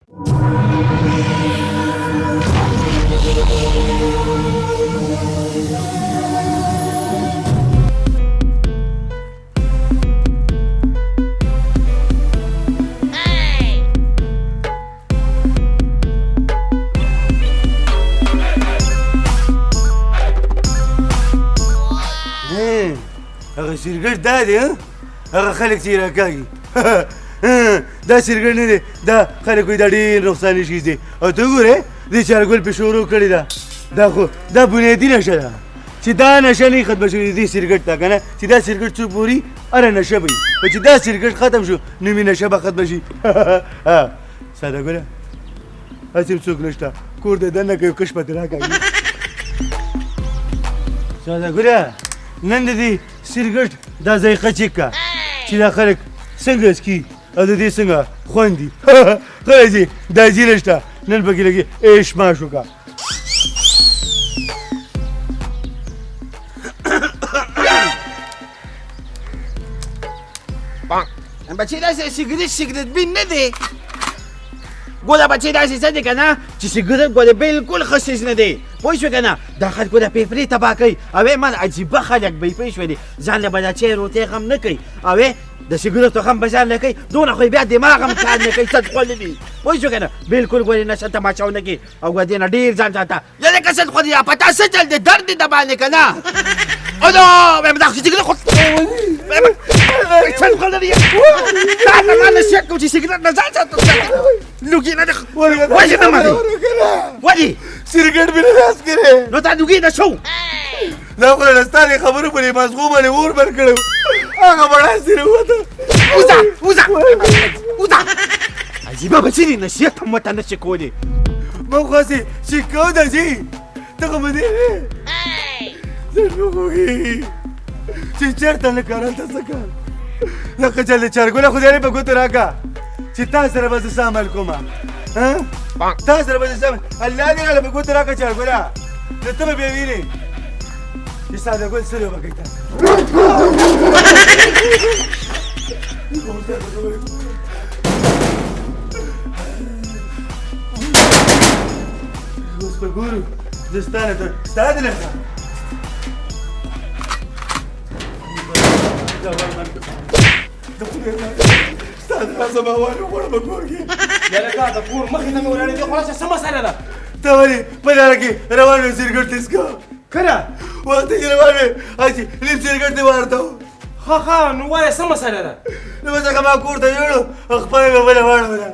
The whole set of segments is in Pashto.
هغه سیګرټ دا دی هغه خلک چې راکاږي دا سیګرټ نه دی دا خلک وایي دا ډېر نقصاني شي دی او ته وګورې دې چارګل پې شروع کړې ده دا خو دا بنیادي نشه ده چې دا نشه نه ختمه شوې دې سیګرټ ته که نه چې دا سیګرټ څو پوري هره نشه به وي او چې دا سیګرټ ختم شو نو مې نشه به ختمه شي ساده ګوره هسې څوک نشته کور د دننه که یو کش پهته راکاږي ساده ګوره نن د دې سیګرټ دا ذایقه چیک کړه چې دا خلک څنګه څکي او د دې څنګه خوند دي خلک چې دا ځي نشته نن پکې لږې عیش ماش وکړه بچې داسې سیګرټ بین نه دی ګوره بچې داسې څه دی که نه چې سیګرټ ګوره بلکل ښه څیز نه دی پوه شوې که نه دا خلکو د پیپرې تباه کوي او من عجیبه خلک به پوه شوې دي ځان له به د چای روټۍ غم نه کوي او د سیګرټو غم به ځان نه کوي دونه خو بیا دماغ هم کار نه کوي صد خوړلي پوه شو که نه بلکل ګورې نشه تماچاو نه کوي او ګوره دې نه ډېر ځان ساته یعنې که صد خو دې په تا څه چل دی درد دې د باندې که نه او نو دا سیګرټ خو صد خوړلي تا ته ما نصیحت کوم چې سیګرټ نه ځان ساته لوګي نه وجه نه ماتې ولې سیګرټ مې نه لاس کړی نو تا لوګي نه شو دا خو له ستا دې خبرو پرې مازغو باندې اور بر کړی هغه بړاس یې راووته وځه عجیبه بچې دي نصیحت هم ورته نشي کولی ما خو هسې چې کو ده چې ته خو به دې زړه مې خوږېږي چې چېرته نه کار هلته څه کار لکه چې د چرګوله خدای دې په ګوتو راکړه چې تا سره به زه څه عمل کومه تا سره به زه څه الله دې راله په ګوتو راکړه چرګوله نو ته به بیا وینې چې ساده ګل څه به کوي تاسو اوس به ګورو زه ستا نه ستا دې نه ستا د لاسه به هوا نه غواړم په کور کې یاره د کور مخې ته مې ولاړې دي خو راشه څه مسله ده ته ولې په لاره کې روان وې سیګرټ دې څښه کله وخت چې روان وې هسې نیم سیګرټ دې وارته و ها نو وایه څه مسله ده نو بس هغه ما کور ته یوړو خپله مې بله واړوله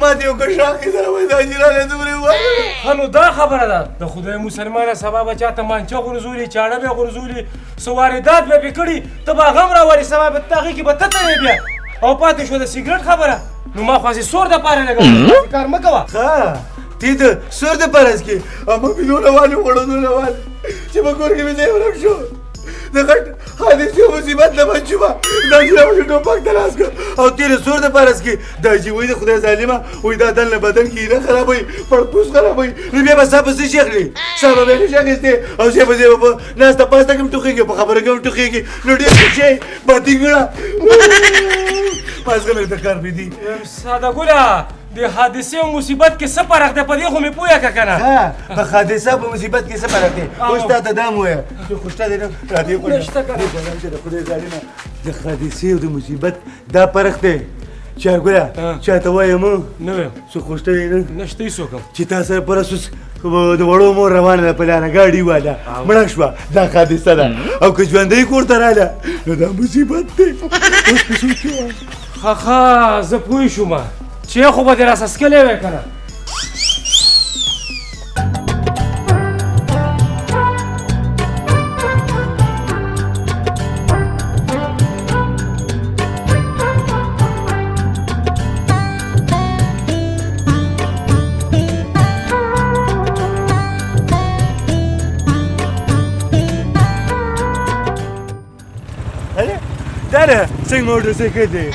ما ته یو کشاک کې سره وایي دا جیرانې دومرې ووایه ښه نو دا خبره ده د خدای مسلمانه سبا به چاته مانچه غورځولي چاړه به غورځولي څه واردات به پې کړي ته به هغه هم راولې سبا به ته هغې کې به ته تلې بیا او پاتې شوه د سیګرټ خبره نو ما خو هسې سور دپاره لګوم کار مه کوه ښه تی د سور دپاره څکې او ما مې دونه والې وړو والې چې په کور کې مې ځای ورک شو د غټ حادثې او مصیبت نه بچ شومه دا چې راوړې ټوپک ته لاس کړ او تېره سور دپاره څکې دا چې وایي د خدای ظالمه وایي دا دننه بدن کې نه خرابوي پړپوس خرابوي نو بیا به ستا په څه شي اخلي ستا به بیا نشي اخیستی او ځای په ځای به په ناسته پاسته کې هم ټوخېږي په خبره کې هم ټوخېږي نو ډېر ښه شی باتینګړه مازغه مې ته کار پرېږدي ساده ګله د حادثې او مصیبت کې څه فرق دی په دې خو مې پوهه که که نه په حادثه په مصیبت کې څه فرق دی اوس تا ته دا م ووایه چې خوشته دی نه راډیو کړه نشته که نه د خدای ظالمه د حادثې او د مصیبت دا فرق دی چارګوله چاته وایم نه وایم څه خوشته دی نه نشته هېڅوک هم چې تا سره پرس اوس د وړو مور روانه ده په لاره ګاډي واله مړه شوه دا حادثه ده او که ژوندۍ کور ته راله نو دا مصیبت دی اوس په سوچ کې وایه ښه زه پوه شوم چې خو به دې راسه څکلی وی که نه دا ده څنګه موټرسایکل دی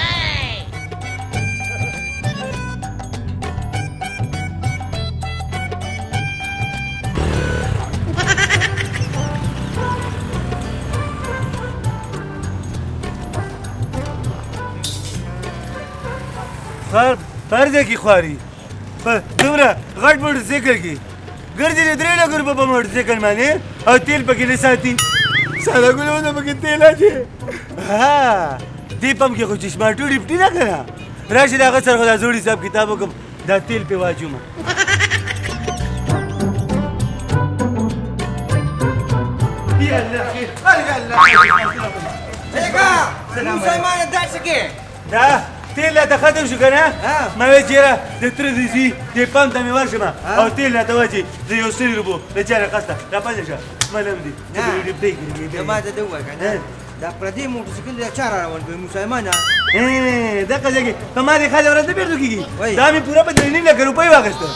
هر ځای کې خواري په دومره غټ موټرسایکل کې ګرځي د 3 لک روپه په موټرسایکل باندې او تیل پکې نه ساتي ساده ګلونه پکې تیل اچي ها دې پمپ کې خو چشماټو ډیپټي نه کنه راشي د هغه سره خو دا زوړ حساب کتاب وکم دا تیل پې واچوم يلا خير يلا مسلمان داسې کې دا تیل راته ختم شو که نه ما ویل چېره د تره د زوي دې پمپ ته مې ورشم او تیل راته واچي د 100 روپو د چا رقصته را پاتې شه معلوم دي ما ته ووایه که نه دا پردی موټرسایکل دا چا را روان کړی مسلمانه دغه ځای کې په ما دې خاله ورځ نه بېرته کېږي دا مې پوره په 3.5 لکه روپۍ واخېسته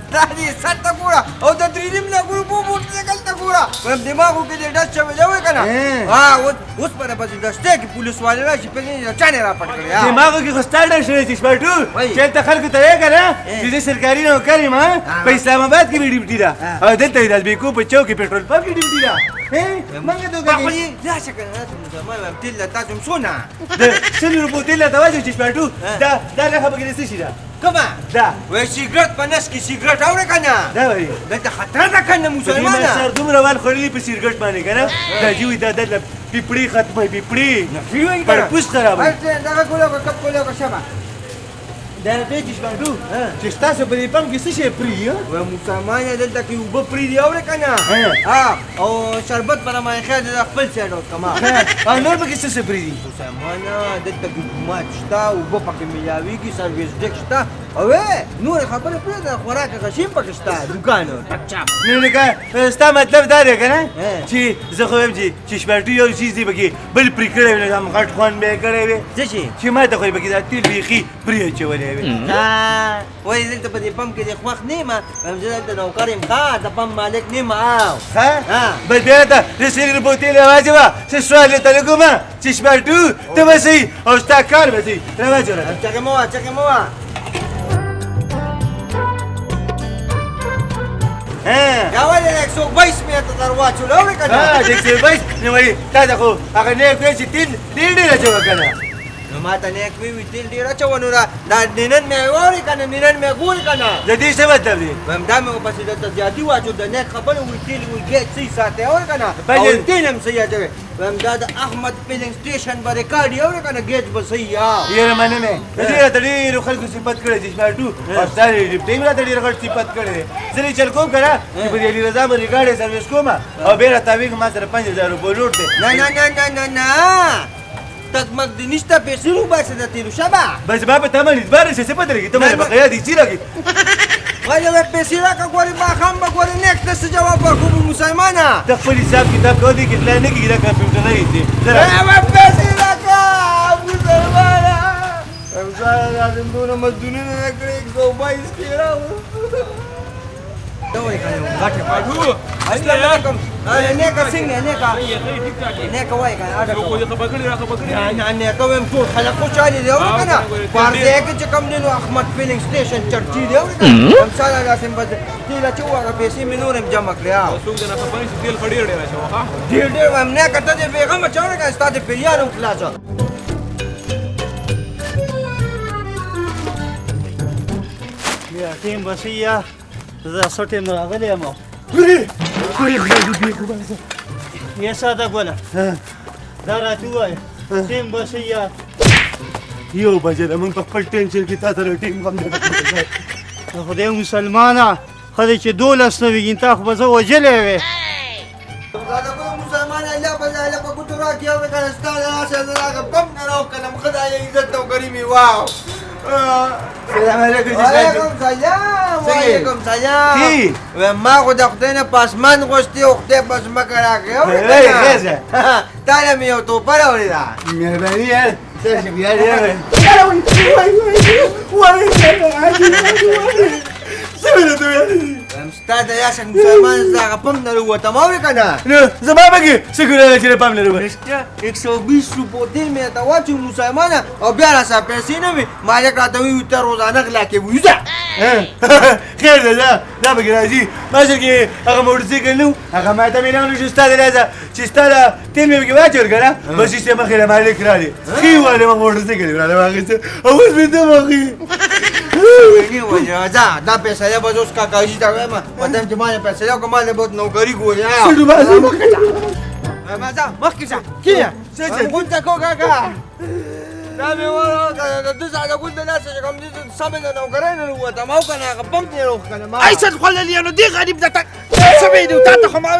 ستا دې سر ته ګوره او د 3.5 لکه روپو موټرسایکل ته ګوره وایم دماغو کې دې ډز شوی دی وایي که نه اوس په پسې دستی کې پولیس والي راشي پسې چا نه را پټ کړی دماغو کې خو ستا ډز شوی چې شپاټو چې هلته خلکو ته وایې که نه چې زه سرکاري نوکر یم په اسلام آباد کې مې ډیوټي ده او دلته یې د البیکو په چوک کې پېټرول پمپ کې ډیوټي ده منګه دوکه کې راشه که نه مسلمان وایم تیل له تاسو هم څونه د 100 روپو تیل راته واچو چې شپاټو دا نښه پکې د څه شي ده کومه دا وایي سیګرټ په نس کې سیګرټ اورې که نه دا وایي دلته خطر ده که نه مسلمانه سر دومره وال خوړلي په سیګرټ باندې که نه دا جوي دا دلته پیپړي ختموي پیپړي پړپوس خرابوي دغه ګولو که کپ ګولو که شبه دا راته چې شپاټو چې ستاسو په دې پمپ کې څه شی پري وایي مسلمانه دلته کې اوبه پرې دي اورې که نه او شربت به رامانې خیر دی دا خپل سایډ وکړم او نور پکې څه څه پري دي مسلمانه دلته کې ګومات شته اوبه پکې میلاویږي سرویس ډک شته او نورې خبرې پرېږده خوراک غشیم پکې شته دوکان ټک چاپ نو لکه ستا مطلب دا دی که نه چې زه خو وایم چې شپاټو یو چیز دی پکې بل پرې کړی وي نو هم غټ خوند به یې کړی وي څه شي چې ما ته خو یې پکې دا تیل بیخي پرې اچولی وي وایي دلته په دې پمپ کې دې خوښ نه یم وایم زه دلته نوکر یم ښه د پمپ مالک نه یم بس بیا ته د 100 روپو تیل راواچوه څه سوال یې ته کومه چې شپاټو ته به صحیح او ستا کار به صحیح راواچو راته چکې مه وه چکې مه وه دا ولې 122 متره در واچولو اورې که نه 122 نو وایي تا ته خو هغه نیک وایي چې تیل ډېر ډېر اچوه که نه نو ما ته نیک وی تیل ډېر اچوه نو دا ننن مې واورې که نه ننن مې ګورې که نه د دې څه مطلب دی وایم دا مې ورپسې درته زیاتي واچو د نیک خبرې وی تیل وی ګیټ صحیح ساتئ اورې که نه او تیل هم صحیح اچوئ وایم دا د احمد فیلنګ سټیشن به ریکارډ وي اورې که نه ګیټ به صحیح یاره مننه د دې راته ډېرو خلکو صفت کړی چې شپاټو او ستا ډیپټي مې راته ډېر غټ صفت کړی دی زه دې چل کوم که نه چې په دې علي رضا باندې ګاډی سروس کوم او بیا راته وایي ما سره 5000 روپۍ لوټ دی نه نه نه نه نه نه تګمګ دې نشته پیسې وباسه د تیلو شبه بس ما په تمه اعتبار شي څه پته لګي ته مې بقیا دي چې لګي وایي وایي پیسې راکړه ګورې ماښام به ګورې نیک ته څه جواب ورکړو مسلمانه د خپل حساب کتاب کوو دي کتلا نه کېږي دا کمپیوټر نه ایسي پیسې راکړه مسلمانه مسلمان لازم دونه مزدونونه نه کړې 122 کې راوړو السلام علیکم نیکه څنګه نیکه وایي که نه نیکه وایم ټول خلک خوشحالي دی اورې که نه په هر ځای کې چې کوم دی نو احمد فیلنګ سټیشن چرچي دی اورې که نه همساله داسې بس تیل اچوو هغه پیسې مې نور هم جمع کړې ډېر ډېر وایم نیکه ته دې بېغمه چې اورې که نه ستا د پیریان هم خلاصه بیا ټیم بسیه زه څه ټیم راغلی یم یې ساده ګوله دا راته ووایه ټیم بسیه یو بجه ده موږ په خپل ټینشن کې تا سره ټیم غم دی د خدای مسلمانه ښه دی چې 12 نه وي تا خو به زه وژلی وې مسلمان الله بزاله په ګوتو راکړي اورې که نه ستا د لاسه زه هغه بم نه راوکړم خدای عزت او کریم واو سلام علیکم وعلیکم سلام وعلیکم سلام ما خو د خدای نه په اسمان غوښتې او خدای په ځمکه راکړې اورې که نه تا له مې یو توپه راوړې ده مهرباني یار څه بیا یار ستا د یاسن مسلمان زه هغه پم نه راووتم اورې که نه نو زما پکې څه ګناه چې پام نه لرم 120 روپو تیل مې ته واچو مسلمانه او بیا راسره پیسې نه وي مالک راته وایي ته روزانه غلا کې وځه خیر ده دا پکې راځي ما سره کې هغه موټرسایکل نه و هغه ما ته مې راوړل چې ستا د لاسه چې ستا د تیل مې پکې واچول که نه بس یې مخې له مالک راغلی ښې والې ما موټرسایکل یې راله واخیسته او اوس مې ته مخې ویني وجه دا پیسې به اوس کاکاجي ته وایم مدام چې ما پیسې او کومه به نوکری ګوري سړو بازي مکړه ما ځه مخکې ځه کیه غونډه کو کاکا دا مې وره د زړه غونډه نه چې کوم دې سمې نه نوکرای نه وته ما کنه هغه پم نه روخ کنه ما اي څه خل لي نو دي غریب ده سمې دي تا خو ما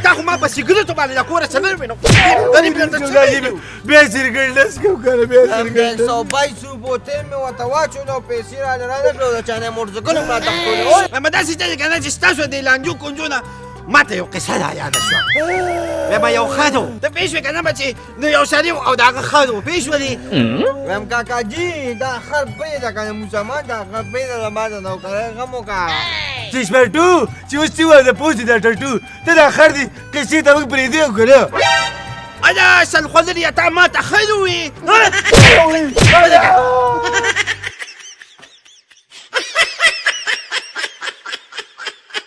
تا خو ما په سیګریټو باندې دا کوره څنګه مې نو غریب ده جولاجي به سرګندس کو کنه به سرګندس 122 بوتل مې وته واچو نو پیسې را نه کړو چې نه موټرسایکل ما تخول ما داسې چې کنه چې تاسو دې لانجو کنجونه ماته یو قصه ده یاد شوه ما یو خادو ته پېښ کنه بچي نو یو سړی او دا خادو پېښ ولي ویم کاکاجي دا خر پیدا کنه مسلمان دا خر پیدا ما ته نوکرای غمو کا چې شپټو چې اوس چې وځه پوښتې دا ټټو ته دا خر دي کسي ته موږ پرې دی کړو انا سل خلري تا ما تخلوي